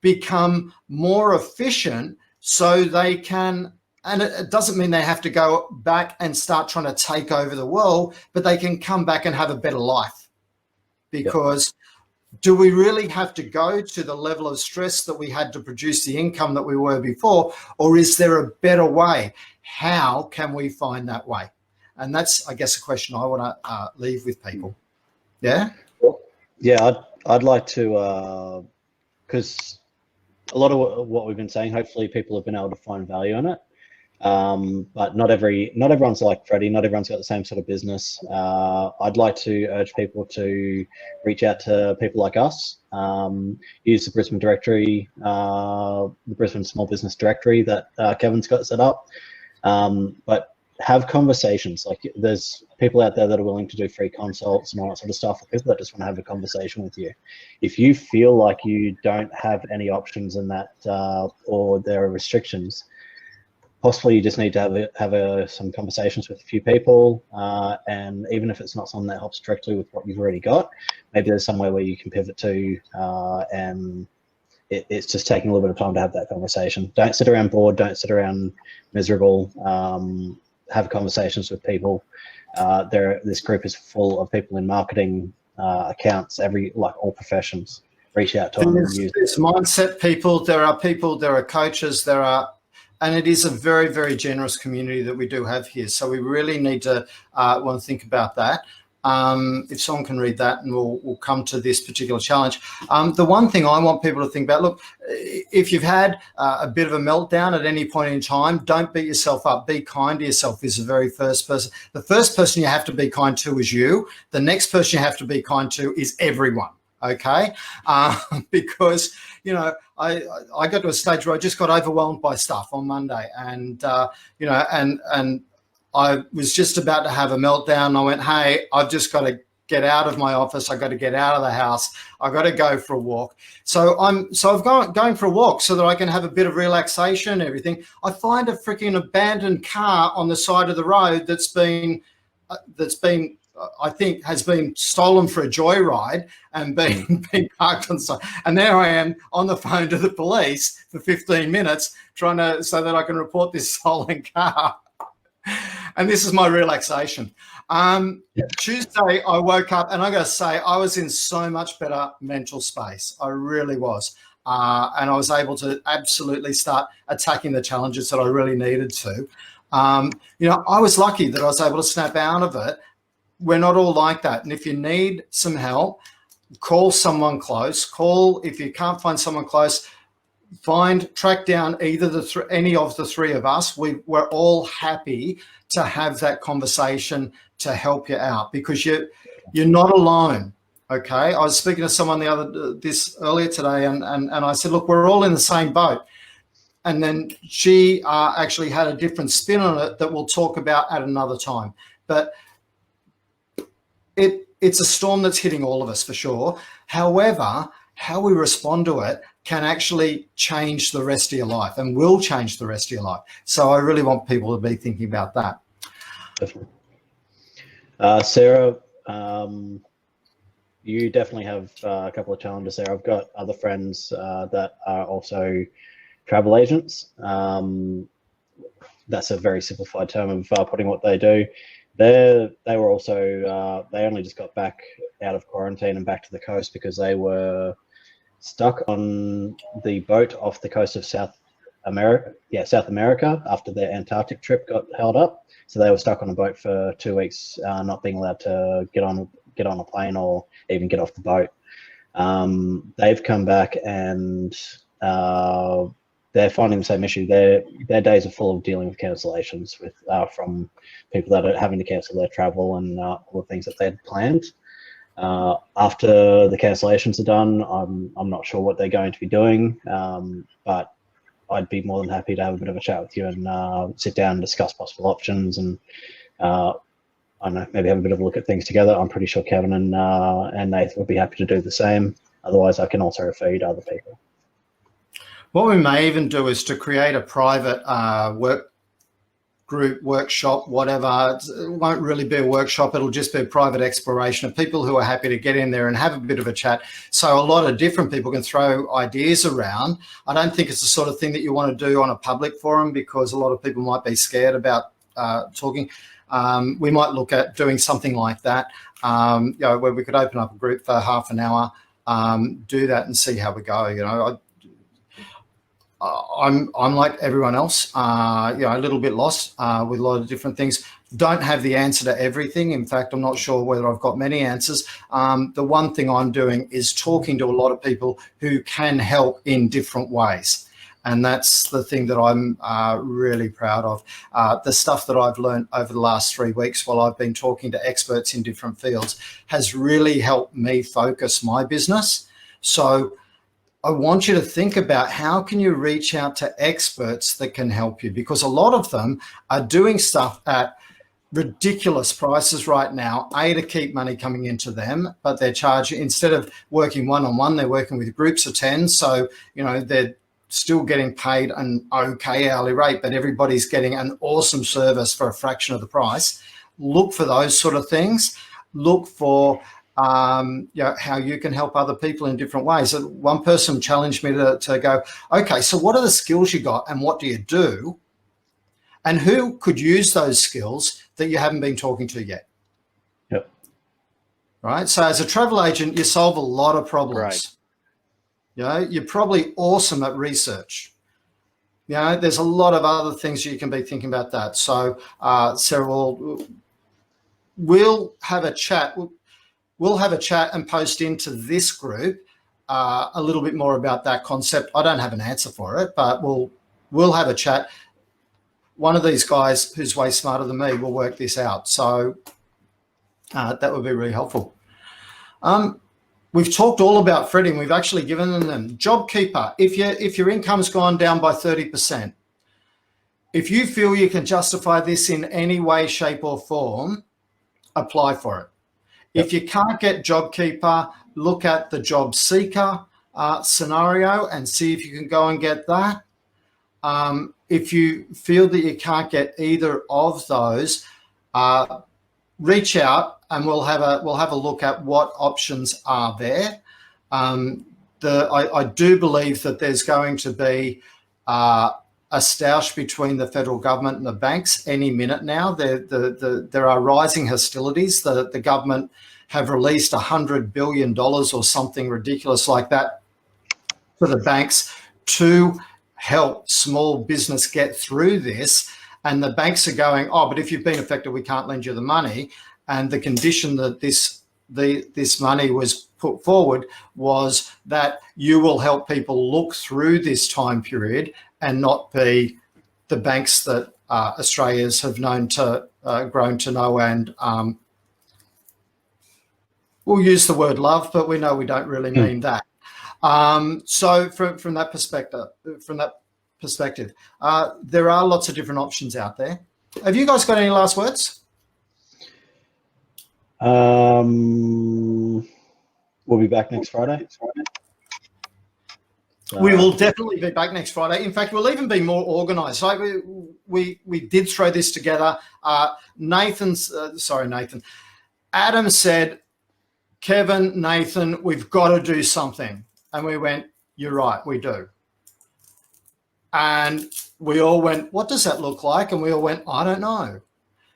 become more efficient so they can, and it doesn't mean they have to go back and start trying to take over the world, but they can come back and have a better life. Because do we really have to go to the level of stress that we had to produce the income that we were before, or is there a better way? How can we find that way? And that's, I guess, a question I want to leave with people. Yeah? Yeah, I'd like to, because a lot of what we've been saying, hopefully people have been able to find value in it. But not everyone's like Freddie. Not everyone's got the same sort of business. I'd like to urge people to reach out to people like us. Use the Brisbane directory, the Brisbane Small Business Directory that Kevin's got set up. But have conversations. Like, there's people out there that are willing to do free consults and all that sort of stuff, or people that just want to have a conversation with you. If you feel like you don't have any options in that, or there are restrictions, possibly you just need to have some conversations with a few people, and even if it's not something that helps directly with what you've already got, maybe there's somewhere where you can pivot to, and it's just taking a little bit of time to have that conversation. Don't sit around bored, don't sit around miserable. Have conversations with people. This group is full of people in marketing, accounts, all professions. Reach out to them. There's mindset people, there are coaches, and it is a very, very generous community that we do have here. So we really need to want to think about that. If someone can read that, and we'll come to this particular challenge. The one thing I want people to think about, look, if you've had a bit of a meltdown at any point in time, don't beat yourself up. Be kind to yourself is the very first person. The first person you have to be kind to is you. The next person you have to be kind to is everyone. Okay, because, you know, I got to a stage where I just got overwhelmed by stuff on Monday, and you know, and I was just about to have a meltdown. I went, hey, I've just got to get out of my office. I've got to get out of the house. I've got to go for a walk. So I've going for a walk so that I can have a bit of relaxation and everything. I find a freaking abandoned car on the side of the road that's been I think has been stolen for a joyride and been parked on the side. And there I am on the phone to the police for 15 minutes so that I can report this stolen car. And this is my relaxation. Tuesday, I woke up, and I got to say, I was in so much better mental space. I really was. And I was able to absolutely start attacking the challenges that I really needed to. You know, I was lucky that I was able to snap out of it. We're not all like that. And if you need some help, call someone close. Call, if you can't find someone close, track down either any of the three of us. We're all happy to have that conversation to help you out, because you're not alone. Okay, I was speaking to someone earlier today, and I said, look, we're all in the same boat. And then she actually had a different spin on it that we'll talk about at another time. But it's a storm that's hitting all of us for sure. However, how we respond to it can actually change the rest of your life, and will change the rest of your life. So I really want people to be thinking about that. Definitely. Sarah, you definitely have a couple of challenges there. I've got other friends that are also travel agents. That's a very simplified term of putting what they do. They were also, they only just got back out of quarantine and back to the coast because they were stuck on the boat off the coast of South America after their Antarctic trip got held up. So they were stuck on a boat for 2 weeks, not being allowed to get on a plane or even get off the boat. They've come back and they're finding the same issue. Their days are full of dealing with cancellations from people that are having to cancel their travel and all the things that they'd planned. After the cancellations are done, I'm not sure what they're going to be doing, but I'd be more than happy to have a bit of a chat with you and sit down and discuss possible options, and I don't know, maybe have a bit of a look at things together. I'm pretty sure Kevin and Nathan would be happy to do the same. Otherwise, I can also refer you to other people. What we may even do is to create a private work group, workshop, whatever. It won't really be a workshop. It'll just be a private exploration of people who are happy to get in there and have a bit of a chat. So a lot of different people can throw ideas around. I don't think it's the sort of thing that you want to do on a public forum, because a lot of people might be scared about talking. We might look at doing something like that, where we could open up a group for half an hour, do that and see how we go. I'm like everyone else, a little bit lost with a lot of different things. Don't have the answer to everything. In fact, I'm not sure whether I've got many answers. The one thing I'm doing is talking to a lot of people who can help in different ways. And that's the thing that I'm really proud of. The stuff that I've learned over the last 3 weeks while I've been talking to experts in different fields has really helped me focus my business. So I want you to think about how can you reach out to experts that can help you, because a lot of them are doing stuff at ridiculous prices right now, to keep money coming into them, but they're charging, instead of working one-on-one, they're working with groups of 10. So, they're still getting paid an okay hourly rate, but everybody's getting an awesome service for a fraction of the price. Look for those sort of things. Look for how you can help other people in different ways. So one person challenged me to go, okay, so what are the skills you got and what do you do? And who could use those skills that you haven't been talking to yet? Yep. Right. So as a travel agent, you solve a lot of problems. Right. You're probably awesome at research. There's a lot of other things you can be thinking about that. So Sarah, we'll have a chat. We'll have a chat and post into this group a little bit more about that concept. I don't have an answer for it, but we'll have a chat. One of these guys who's way smarter than me will work this out. So that would be really helpful. We've talked all about Freddie, and we've actually given them JobKeeper. If your income's gone down by 30%, if you feel you can justify this in any way, shape or form, apply for it. If you can't get JobKeeper, look at the Job Seeker scenario and see if you can go and get that. If you feel that you can't get either of those, reach out and we'll have a look at what options are there. I do believe that there's going to be a stoush between the federal government and the banks any minute now. There are rising hostilities. The government have released $100 billion or something ridiculous like that to the banks to help small business get through this. And the banks are going, but if you've been affected, we can't lend you the money. And the condition that this this money was put forward was that you will help people look through this time period and not be the banks that Australians have grown to know and we'll use the word love, but we know we don't really mean that. So from that perspective, there are lots of different options out there. Have you guys got any last words? We'll be back next Friday. We will definitely be back next Friday. In fact, we'll even be more organised. Like we did throw this together. Adam said, Kevin, Nathan, we've got to do something. And we went, you're right, we do. And we all went, what does that look like? And we all went, I don't know.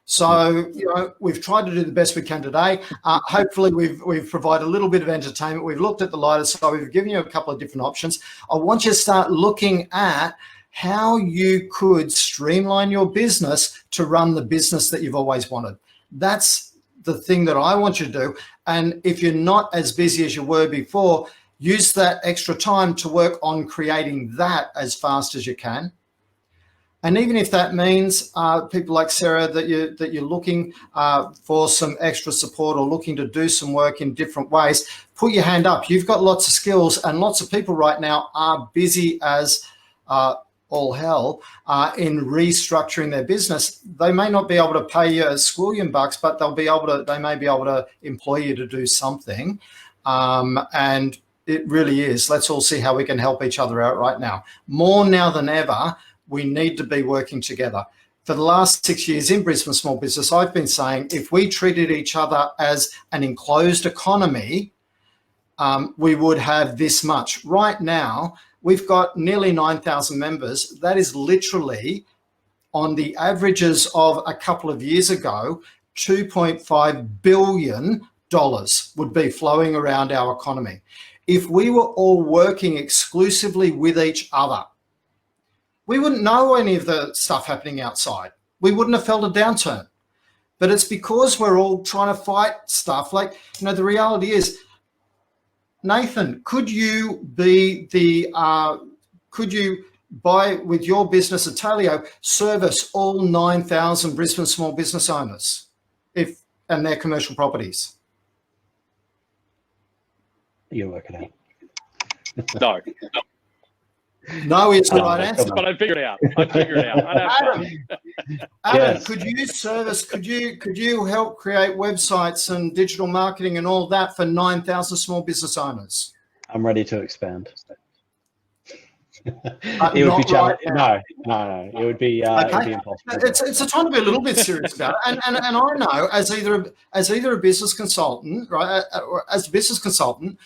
So, we've tried to do the best we can today. Hopefully we've provided a little bit of entertainment. We've looked at the lighter side. We've given you a couple of different options. I want you to start looking at how you could streamline your business to run the business that you've always wanted. That's the thing that I want you to do. And if you're not as busy as you were before, use that extra time to work on creating that as fast as you can. And even if that means people like Sarah that you're looking for some extra support or looking to do some work in different ways, put your hand up. You've got lots of skills, and lots of people right now are busy as all hell in restructuring their business. They may not be able to pay you a squillion bucks, but they may be able to employ you to do something. And it really is. Let's all see how we can help each other out right now. More now than ever, we need to be working together. For the last 6 years in Brisbane Small Business, I've been saying if we treated each other as an enclosed economy, we would have this much. Right now, we've got nearly 9,000 members. That is literally, on the averages of a couple of years ago, $2.5 billion would be flowing around our economy. If we were all working exclusively with each other, we wouldn't know any of the stuff happening outside. We wouldn't have felt a downturn. But it's because we're all trying to fight stuff. Like, the reality is, Nathan, could you buy with your business at Talio, service all 9,000 Brisbane small business owners and their commercial properties? You work it out. No. No is the right answer. But I'd figure it out. Adam, Yes. could you help create websites and digital marketing and all that for 9,000 small business owners? I'm ready to expand. It would Not be challenging. right No. It would be impossible. It's a time to be a little bit serious about it. And I know as either a business consultant, right, or as a business consultant,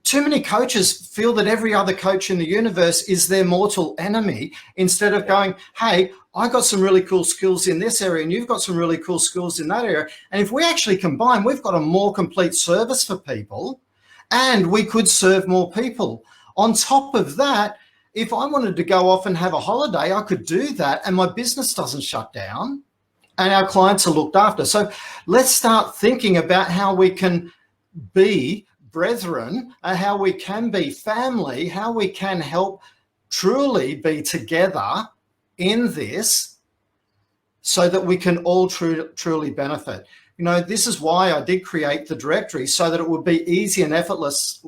too many coaches feel that every other coach in the universe is their mortal enemy, instead of going, hey, I got some really cool skills in this area and you've got some really cool skills in that area. And if we actually combine, we've got a more complete service for people and we could serve more people. On top of that, if I wanted to go off and have a holiday, I could do that and my business doesn't shut down and our clients are looked after. So let's start thinking about how we can be brethren, how we can be family, how we can help truly be together in this so that we can all truly benefit. This is why I did create the directory, so that it would be easy and effortless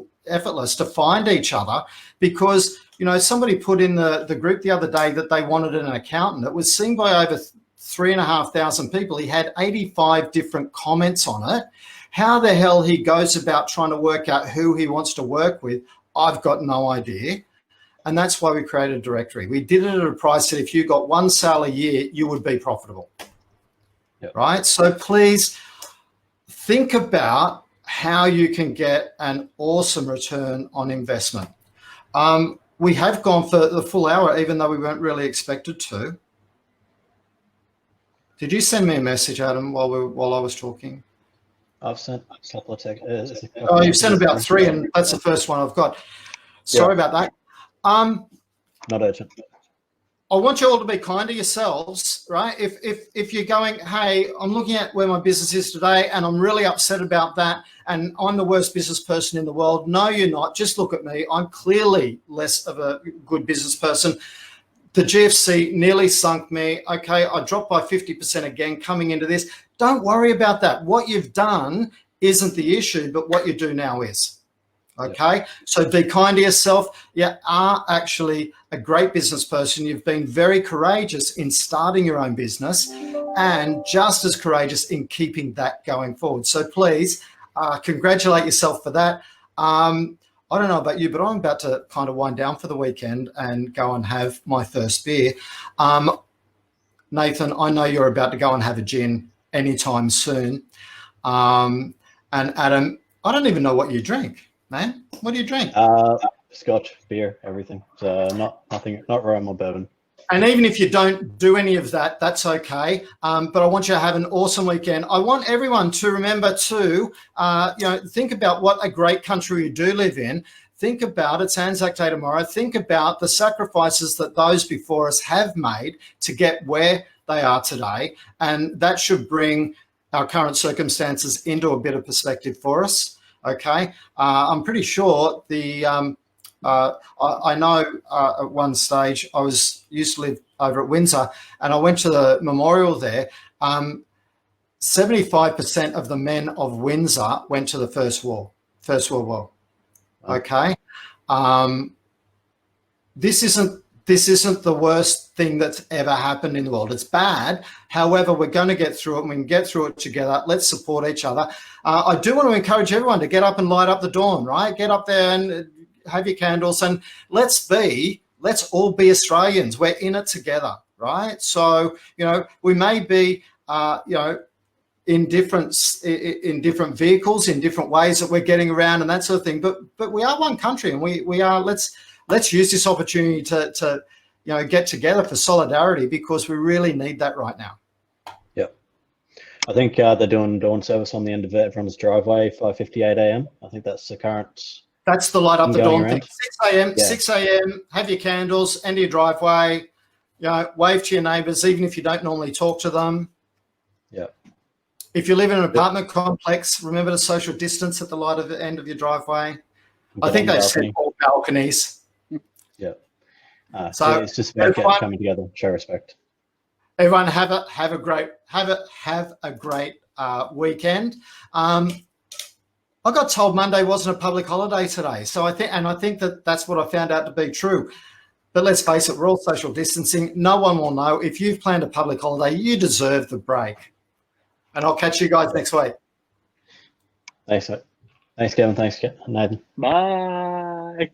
to find each other, because somebody put in the group the other day that they wanted an accountant. It was seen by over 3,500 people. He had 85 different comments on it. How the hell he goes about trying to work out who he wants to work with, I've got no idea. And that's why we created a directory. We did it at a price that if you got one sale a year, you would be profitable. Yep. Right? So please think about how you can get an awesome return on investment. We have gone for the full hour, even though we weren't really expected to. Did you send me a message, Adam, while I was talking? I've sent a couple of texts. You've sent about 3, and that's the first one I've got. Sorry about that. Not urgent. I want you all to be kind to yourselves, right? If you're going, hey, I'm looking at where my business is today and I'm really upset about that and I'm the worst business person in the world. No, you're not. Just look at me. I'm clearly less of a good business person. The GFC nearly sunk me. Okay, I dropped by 50% again coming into this. Don't worry about that. What you've done isn't the issue, but what you do now is. Okay, so be kind to yourself. You are actually a great business person. You've been very courageous in starting your own business and just as courageous in keeping that going forward. So please congratulate yourself for that. I don't know about you, but I'm about to kind of wind down for the weekend and go and have my first beer. Nathan, I know you're about to go and have a gin anytime soon. And Adam, I don't even know what you drink. Man, what do you drink? Scotch, beer, everything. So not rum or bourbon. And even if you don't do any of that, that's okay. But I want you to have an awesome weekend. I want everyone to remember to, think about what a great country you do live in. Think about it's Anzac Day tomorrow. Think about the sacrifices that those before us have made to get where they are today, and that should bring our current circumstances into a bit of perspective for us. Okay, I'm pretty sure I know at one stage I used to live over at Windsor, and I went to the memorial there. 75% of the men of Windsor went to the First World War. Okay, this isn't the worst thing that's ever happened in the world. It's bad. However, we're going to get through it, and we can get through it together. Let's support each other. I do want to encourage everyone to get up and light up the dawn, right? Get up there and have your candles, and let's all be Australians. We're in it together, right? So, we may be, in different vehicles, in different ways that we're getting around and that sort of thing, but we are one country, and we are, let's use this opportunity to get together for solidarity, because we really need that right now. Yep. I think they're doing dawn service on the end of everyone's driveway, 5:58 a.m. I think that's the current. That's the light up the dawn thing. 6 a.m. Yeah. 6 a.m. Have your candles, end of your driveway. Wave to your neighbours, even if you don't normally talk to them. Yeah. If you live in an apartment complex, remember to social distance at the light of the end of your driveway. I think they said all balconies. Yeah. So it's just about coming together, show respect. Everyone have a great weekend. I got told Monday wasn't a public holiday today, so I think that's what I found out to be true. But let's face it, we're all social distancing. No one will know. If you've planned a public holiday, you deserve the break. And I'll catch you guys next week. Thanks, Kevin. Thanks, Nathan. Bye.